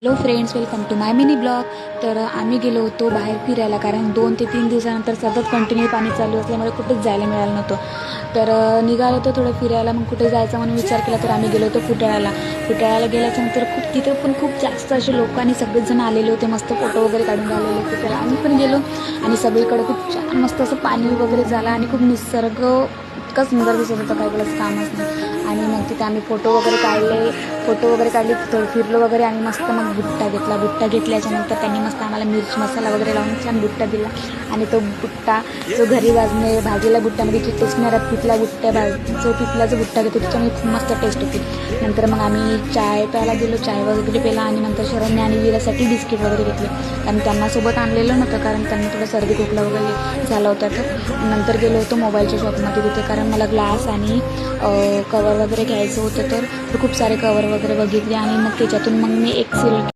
Hello friends, welcome to my mini blog. तर आम्ही गेलो होतो बाहेर फिरायला, कारण 2 ते 3 दिवसानंतर सतत कंटिन्यू पाणी चालू असल्यामुळे कुठेच जायला मिळालं नव्हतं. तर निघालो होतो थोडं फिरायला. मग कुठे जायचं म्हणून विचार केला, तर आम्ही गेलो होतो फुटाळ्याला गेल्याच्यानंतर तिथं पण खूप जास्त असे लोक आणि सगळेजण आलेले होते. मस्त फोटो वगैरे काढून राहिलेले होते. तर आम्ही पण गेलो आणि सगळीकडे खूप छान मस्त असं पाणी वगैरे झालं आणि खूप निसर्ग इतका सुंदर दिसत होतं, काही बोलायचं कामच नाही. आणि मग तिथे आम्ही फोटो वगैरे काढले, थोडं फिरलो वगैरे. आणि मस्त मग बुट्टा घेतल्याच्यानंतर त्यांनी मस्त आम्हाला मिर्च मसाला वगैरे लावून छान बुट्टा दिला. आणि तो बुट्टा जो घरी भाजलेला बुट्ट्यामध्ये जी टेस्ट नाही राहत, पिठला जो बुट्टा घेतो त्याच्यामध्ये खूप मस्त टेस्ट होती. नंतर मग आम्ही चाय प्यायला गेलो, चाय वगैरे पेला. आणि नंतर शरण्या आणि वीरासाठी बिस्किट वगैरे घेतले, कारण त्यांना सोबत आणलेलं नव्हतं, कारण त्यांना थोडं सर्दी खोकला वगैरे झाला होता. तर नंतर गेलो होतो मोबाईलच्या शॉपमध्ये तिथे, कारण मला ग्लास आणि कवर वगैरे घ्यायचं होतं. तर खूप सारे कवर वगैरे बघितले आणि मग त्याच्यातून मग मी एक सिलेक्ट